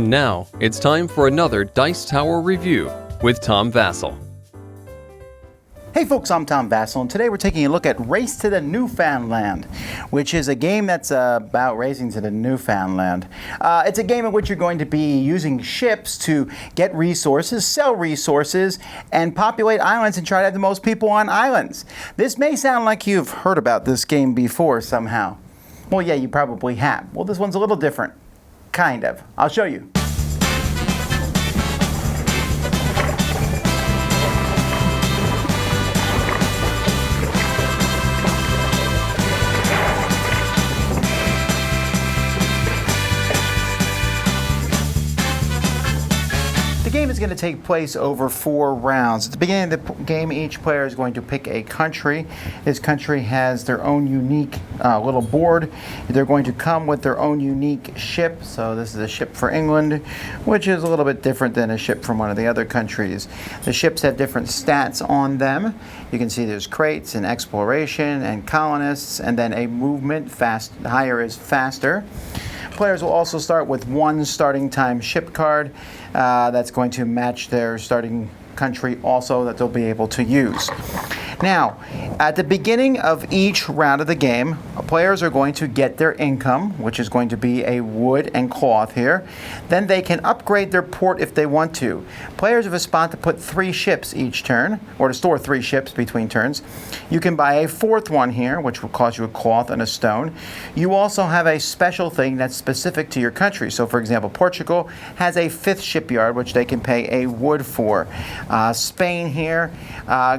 And now, it's time for another Dice Tower review with Tom Vasel. Hey folks, I'm Tom Vasel, and today we're taking a look at Race to the Newfoundland, which is a game that's about racing to the Newfoundland. It's a game in which you're going to be using ships to get resources, sell resources, and populate islands and try to have the most people on islands. This may sound like you've heard about this game before somehow. Well, yeah, you probably have. Well, this one's a little different. Kind of. I'll show you. The game is going to take place over 4 rounds. At the beginning of the game, each player is going to pick a country. This country has their own unique little board. They're going to come with their own unique ship. So this is a ship for England, which is a little bit different than a ship from one of the other countries. The ships have different stats on them. You can see there's crates and exploration and colonists, and then a movement. Higher is faster. Players will also start with 1 starting time ship card that's going to match their starting country also that they'll be able to use. Now, at the beginning of each round of the game, players are going to get their income, which is going to be a wood and cloth here. Then they can upgrade their port if they want to. Players have a spot to put 3 ships each turn, or to store 3 ships between turns. You can buy a 4th one here, which will cost you a cloth and a stone. You also have a special thing that's specific to your country. So, for example, Portugal has a 5th shipyard, which they can pay a wood for. Spain here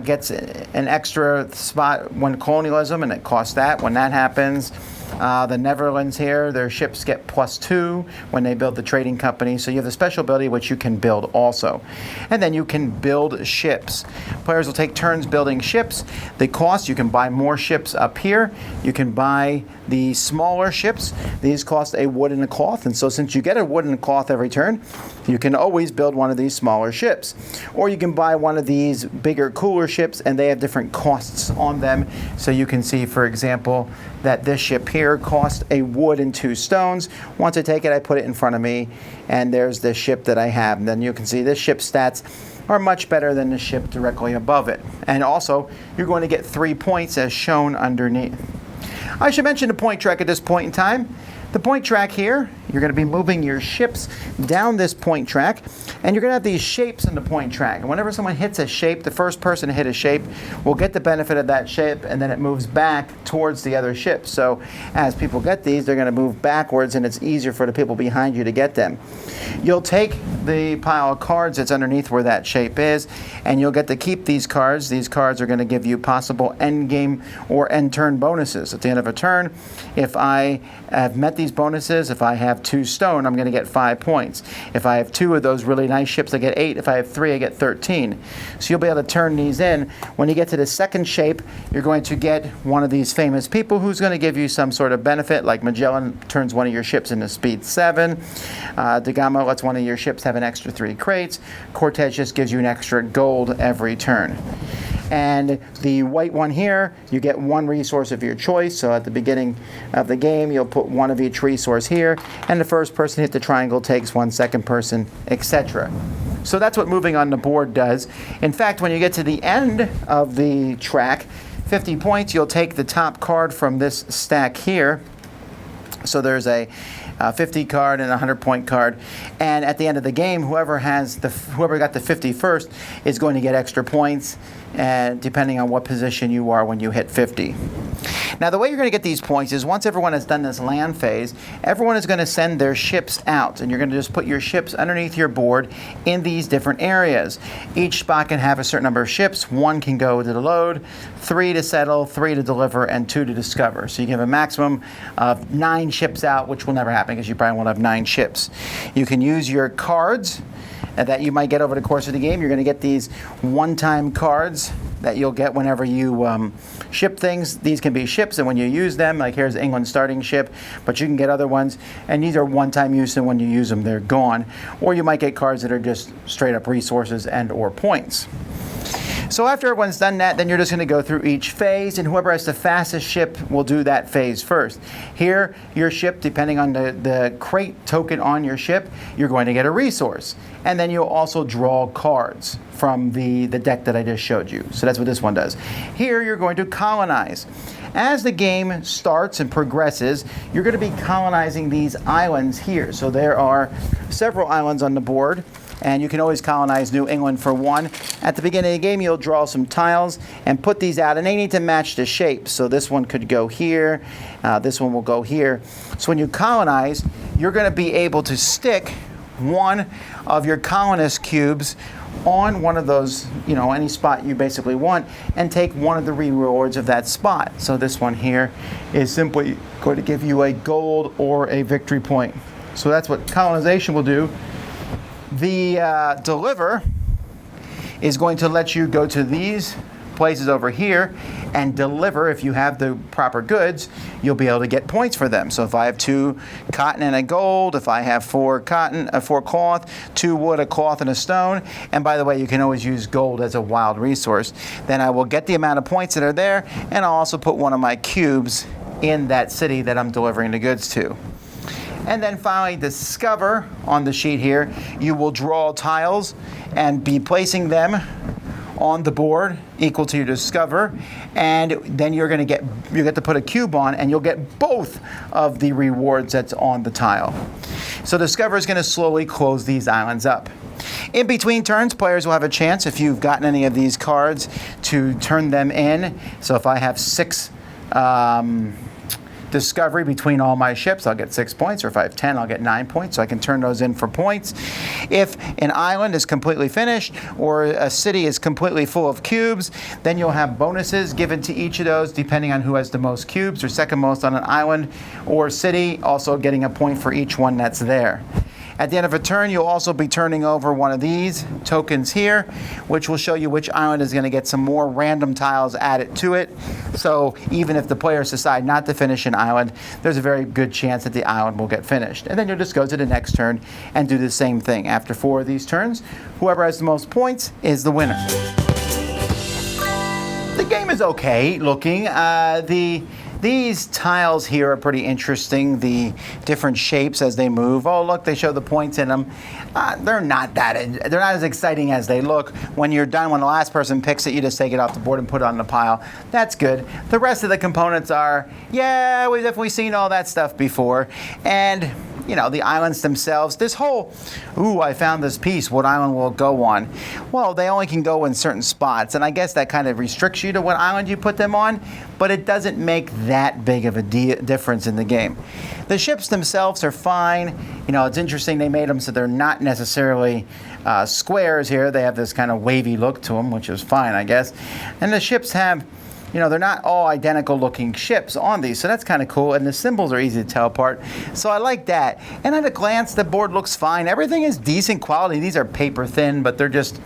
gets an extra spot when colonialism, and it costs that when that happens. The Netherlands here, their ships get +2 when they build the trading company. So you have the special ability which you can build also. And then you can build ships. Players will take turns building ships. The cost, you can buy more ships up here. You can buy the smaller ships. These cost a wood and a cloth. And so since you get a wood and a cloth every turn, you can always build one of these smaller ships. Or you can buy one of these bigger, cooler ships, and they have different costs on them. So you can see, for example, that this ship here cost a wood and 2 stones. Once I take it, I put it in front of me, and there's the ship that I have. And then you can see this ship's stats are much better than the ship directly above it. And also, you're going to get 3 points as shown underneath. I should mention the point track at this point in time. The point track here, you're going to be moving your ships down this point track, and you're going to have these shapes in the point track. And whenever someone hits a shape, the first person to hit a shape will get the benefit of that shape, and then it moves back towards the other ships. So as people get these, they're going to move backwards, and it's easier for the people behind you to get them. You'll take the pile of cards that's underneath where that shape is, and you'll get to keep these cards. These cards are going to give you possible end game or end turn bonuses. At the end of a turn, if I have met these bonuses, if I have 2 stone, I'm going to get 5 points. If I have 2 of those really nice ships, I get 8. If I have 3, I get 13. So you'll be able to turn these in. When you get to the second shape, you're going to get one of these famous people who's going to give you some sort of benefit, like Magellan turns one of your ships into speed 7. Da Gama lets one of your ships have an extra 3 crates. Cortez just gives you an extra gold every turn. And the white one here, you get 1 resource of your choice. So at the beginning of the game, you'll put 1 of each resource here, and the first person to hit the triangle takes 1, second person, etc. So that's what moving on the board does. In fact, when you get to the end of the track, 50 points, you'll take the top card from this stack here. So there's a 50 card and a 100-point card, and at the end of the game, whoever got the 50 first is going to get extra points, and depending on what position you are when you hit 50. Now, the way you're going to get these points is once everyone has done this land phase, everyone is going to send their ships out, and you're going to just put your ships underneath your board in these different areas. Each spot can have a certain number of ships. 1 can go to the load, 3 to settle, 3 to deliver, and 2 to discover. So you can have a maximum of 9 ships out, which will never happen because you probably won't have 9 ships. You can use your cards that you might get over the course of the game. You're going to get these one-time cards that you'll get whenever you ship things. These can be ships, and when you use them, like here's England's starting ship, but you can get other ones, and these are one-time use, and when you use them, they're gone. Or you might get cards that are just straight-up resources and or points. So after everyone's done that, then you're just going to go through each phase, and whoever has the fastest ship will do that phase first. Here, your ship, depending on the crate token on your ship, you're going to get a resource. And then you'll also draw cards from the deck that I just showed you. So that's what this one does. Here, you're going to colonize. As the game starts and progresses, you're going to be colonizing these islands here. So there are several islands on the board, and you can always colonize New England for one. At the beginning of the game, you'll draw some tiles and put these out, and they need to match the shape. So this one could go here, this one will go here. So when you colonize, you're going to be able to stick one of your colonist cubes on one of those, any spot you basically want, and take one of the rewards of that spot. So this one here is simply going to give you a gold or a victory point. So that's what colonization will do. The deliver is going to let you go to these places over here and deliver. If you have the proper goods, you'll be able to get points for them. So if I have 2 cotton and a gold, if I have 4 cloth, 2 wood, a cloth, and a stone, and by the way, you can always use gold as a wild resource, then I will get the amount of points that are there, and I'll also put one of my cubes in that city that I'm delivering the goods to. And then finally, discover on the sheet here, you will draw tiles and be placing them on the board equal to your discover, and then you get to put a cube on, and you'll get both of the rewards that's on the tile. So discover is going to slowly close these islands up. In between turns, players will have a chance, if you've gotten any of these cards, to turn them in. So if I have 6 discovery between all my ships, I'll get 6 points, or if I have 10, I'll get 9 points, so I can turn those in for points. If an island is completely finished, or a city is completely full of cubes, then you'll have bonuses given to each of those, depending on who has the most cubes, or second most on an island or city, also getting a point for each one that's there. At the end of a turn, you'll also be turning over one of these tokens here, which will show you which island is going to get some more random tiles added to it. So even if the players decide not to finish an island, there's a very good chance that the island will get finished. And then you'll just go to the next turn and do the same thing. After 4 of these turns, whoever has the most points is the winner. The game is okay looking. These tiles here are pretty interesting, the different shapes as they move. Oh, look, they show the points in them. They're not as exciting as they look. When you're done, when the last person picks it, you just take it off the board and put it on the pile. That's good. The rest of the components are, yeah, we've definitely seen all that stuff before. And the islands themselves, this whole, I found this piece, what island will it go on? Well, they only can go in certain spots, and I guess that kind of restricts you to what island you put them on, but it doesn't make that big of a difference in the game. The ships themselves are fine. It's interesting they made them so they're not necessarily squares here. They have this kind of wavy look to them, which is fine, I guess. And the ships have, they're not all identical looking ships on these, so that's kind of cool, and the symbols are easy to tell apart, so I like that. And at a glance, the board looks fine. Everything is decent quality. These are paper thin, but they're just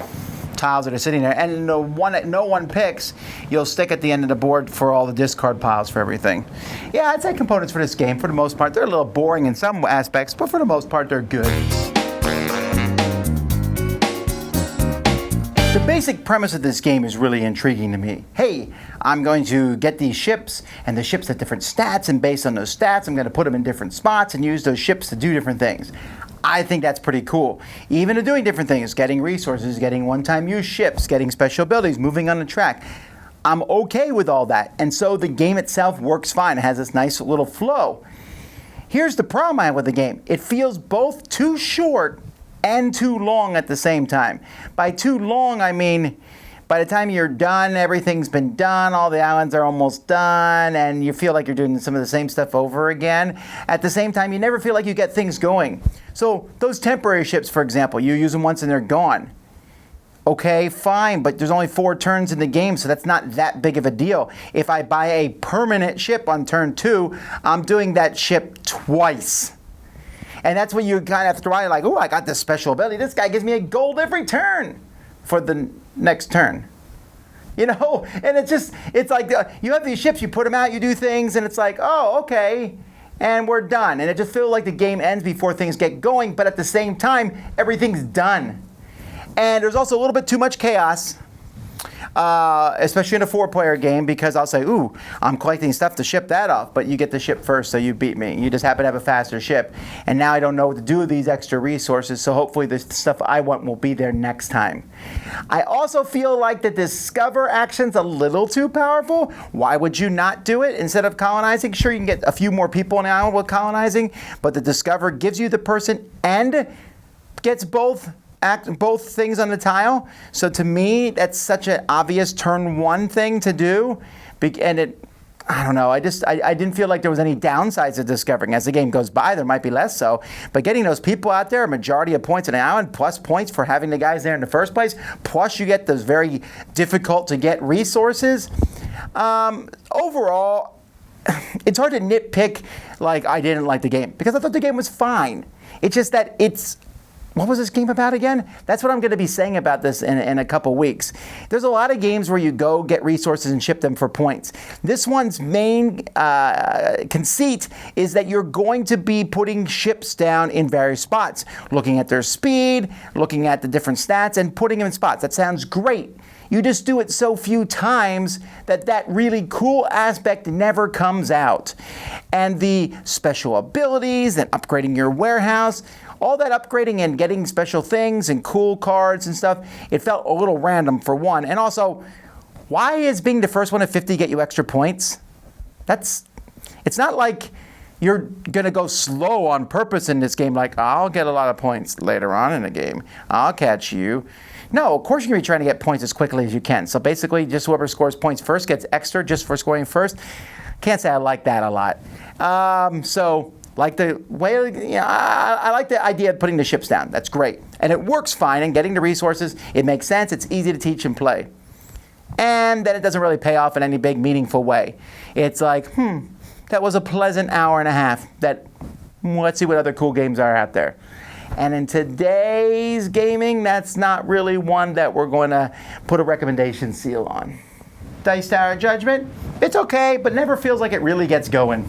tiles that are sitting there, and the one that no one picks, you'll stick at the end of the board for all the discard piles for everything. Yeah, I'd say components for this game, for the most part, they're a little boring in some aspects, but for the most part, they're good. The basic premise of this game is really intriguing to me. Hey, I'm going to get these ships, and the ships have different stats, and based on those stats, I'm going to put them in different spots and use those ships to do different things. I think that's pretty cool. Even to doing different things, getting resources, getting one-time use ships, getting special abilities, moving on the track. I'm okay with all that, and so the game itself works fine. It has this nice little flow. Here's the problem I have with the game. It feels both too short and too long at the same time. By too long, I mean, by the time you're done, everything's been done, all the islands are almost done, and you feel like you're doing some of the same stuff over again. At the same time, you never feel like you get things going. So those temporary ships, for example, you use them once and they're gone. Okay, fine, but there's only 4 turns in the game, so that's not that big of a deal. If I buy a permanent ship on turn 2, I'm doing that ship twice. And that's when you kind of have to try, like, I got this special ability. This guy gives me a gold every turn for the next turn. And it's like you have these ships, you put them out, you do things, and it's like, oh, okay, and we're done. And it just feels like the game ends before things get going, but at the same time, everything's done. And there's also a little bit too much chaos. especially in a 4-player game, because I'll say, ooh, I'm collecting stuff to ship that off, but you get the ship first, so you beat me. You just happen to have a faster ship. And now I don't know what to do with these extra resources, so hopefully the stuff I want will be there next time. I also feel like the discover action's a little too powerful. Why would you not do it instead of colonizing? Sure, you can get a few more people on the island with colonizing, but the discover gives you the person and gets both things on the tile. So to me, that's such an obvious turn 1 thing to do. And I don't know, I didn't feel like there was any downsides to discovering. As the game goes by, there might be less so. But getting those people out there, a majority of points on the island, plus points for having the guys there in the first place, plus you get those very difficult to get resources. Overall, it's hard to nitpick like I didn't like the game, because I thought the game was fine. It's just that what was this game about again? That's what I'm going to be saying about this in a couple weeks. There's a lot of games where you go get resources and ship them for points. This one's main conceit is that you're going to be putting ships down in various spots, looking at their speed, looking at the different stats, and putting them in spots. That sounds great. You just do it so few times that really cool aspect never comes out. And the special abilities and upgrading your warehouse, all that upgrading and getting special things and cool cards and stuff, it felt a little random for one. And also, why is being the first one at 50 get you extra points? It's not like you're going to go slow on purpose in this game, like, I'll get a lot of points later on in the game. I'll catch you. No, of course you're going to be trying to get points as quickly as you can. So basically, just whoever scores points first gets extra just for scoring first. Can't say I like that a lot. Like the way, I like the idea of putting the ships down. That's great. And it works fine, and getting the resources, it makes sense. It's easy to teach and play. And then it doesn't really pay off in any big, meaningful way. It's like, that was a pleasant hour and a half. Let's see what other cool games are out there. And in today's gaming, that's not really one that we're going to put a recommendation seal on. Dice Tower Judgment, it's okay, but never feels like it really gets going.